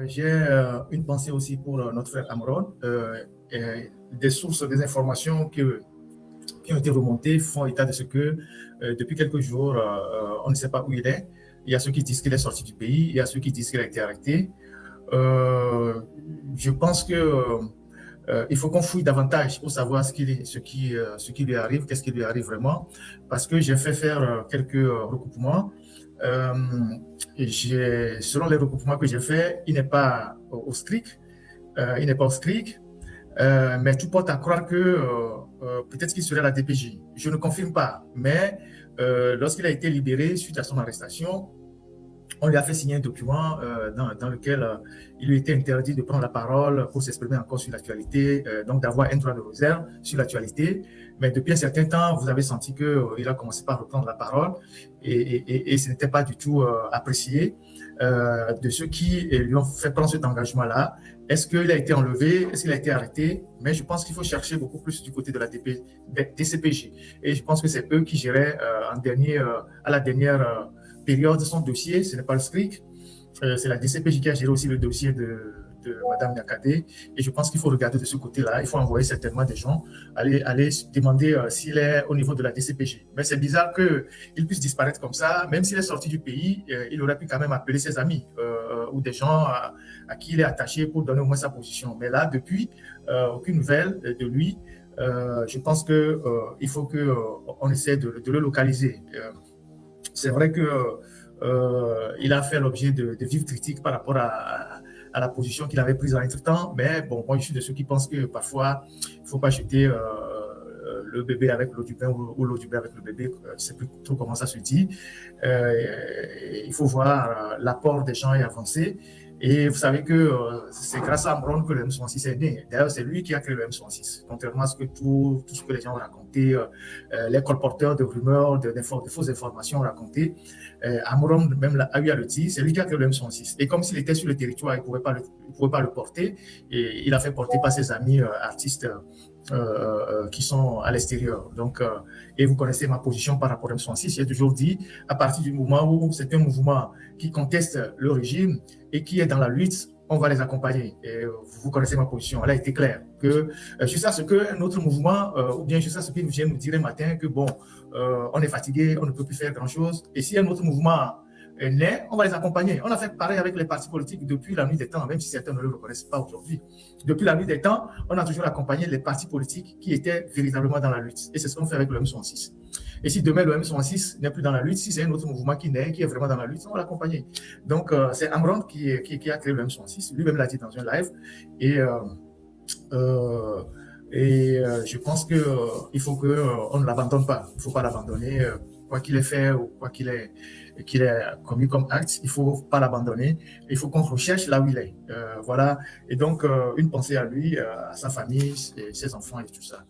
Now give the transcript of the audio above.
J'ai une pensée aussi pour notre frère Amron. Des sources, des informations qui ont été remontées font état de ce que depuis quelques jours, on ne sait pas où il est. Il y a ceux qui disent qu'il est sorti du pays, il y a ceux qui disent qu'il a été arrêté. Euh, je pense que il faut qu'on fouille davantage pour savoir ce qui lui arrive, qu'est-ce qui lui arrive vraiment, parce que j'ai fait faire quelques recoupements. Euh, Selon les recoupements que j'ai faits, il n'est pas au SCRIC, il n'est pas au SCRIC, mais tout porte à croire que peut-être qu'il serait à la DPJ. Je ne confirme pas, mais lorsqu'il a été libéré suite à son arrestation, on lui a fait signer un document dans lequel il lui était interdit de prendre la parole pour s'exprimer encore sur l'actualité, donc d'avoir un droit de réserve sur l'actualité. Mais depuis un certain temps, vous avez senti qu'il a commencé par reprendre la parole et ce n'était pas du tout apprécié de ceux qui lui ont fait prendre cet engagement-là. Est-ce qu'il a été enlevé? Est-ce qu'il a été arrêté? Mais je pense qu'il faut chercher beaucoup plus du côté de la DCPJ. Et je pense que c'est eux qui géraient à la dernière période son dossier, ce n'est pas le SCRIC, c'est la DCPJ qui a géré aussi le dossier de Mme Niakate. Et je pense qu'il faut regarder de ce côté-là. Il faut envoyer certainement des gens, aller demander s'il est au niveau de la DCPJ. Mais c'est bizarre qu'il puisse disparaître comme ça. Même s'il est sorti du pays, il aurait pu quand même appeler ses amis ou des gens à qui il est attaché pour donner au moins sa position. Mais là, depuis, aucune nouvelle de lui. Je pense qu'il faut qu'on essaie de le localiser. C'est vrai qu'il a fait l'objet de vives critiques par rapport à la position qu'il avait prise en entre-temps, mais bon, moi je suis de ceux qui pensent que parfois il ne faut pas jeter le bébé avec l'eau du bain ou l'eau du bain avec le bébé, je ne sais plus trop comment ça se dit. Il faut voir l'apport des gens et avancer. Et vous savez que c'est grâce à Amron que le M66 est né. D'ailleurs, c'est lui qui a créé le M66. Contrairement à ce que tout ce que les gens ont raconté, les colporteurs de rumeurs, de fausses informations ont raconté, Amron même a eu à le dire, c'est lui qui a créé le M66. Et comme s'il était sur le territoire, il ne pouvait pas le porter. Et il a fait porter par ses amis artistes qui sont à l'extérieur. Donc, et vous connaissez ma position par rapport au M66. J'ai toujours dit, à partir du moment où c'est un mouvement qui conteste le régime et qui est dans la lutte, on va les accompagner. Et vous connaissez ma position, elle a été claire. Que jusqu'à ce qu'un autre mouvement, ou bien jusqu'à ce qu'ils viennent nous dire un matin que bon, on est fatigué, on ne peut plus faire grand-chose. Et si un autre mouvement naît, on va les accompagner. On a fait pareil avec les partis politiques depuis la nuit des temps, même si certains ne le reconnaissent pas aujourd'hui. Depuis la nuit des temps, on a toujours accompagné les partis politiques qui étaient véritablement dans la lutte. Et c'est ce qu'on fait avec le M66. Et si demain le M66 n'est plus dans la lutte, si c'est un autre mouvement qui naît, qui est vraiment dans la lutte, on va l'accompagner. Donc c'est Amron qui a créé le M66. Lui-même l'a dit dans un live. Et je pense qu'il faut qu'on ne l'abandonne pas. Il ne faut pas l'abandonner. Quoi qu'il ait fait ou quoi qu'il ait commis comme acte, il ne faut pas l'abandonner. Il faut qu'on recherche là où il est. Voilà. Et donc, une pensée à lui, à sa famille, ses enfants et tout ça.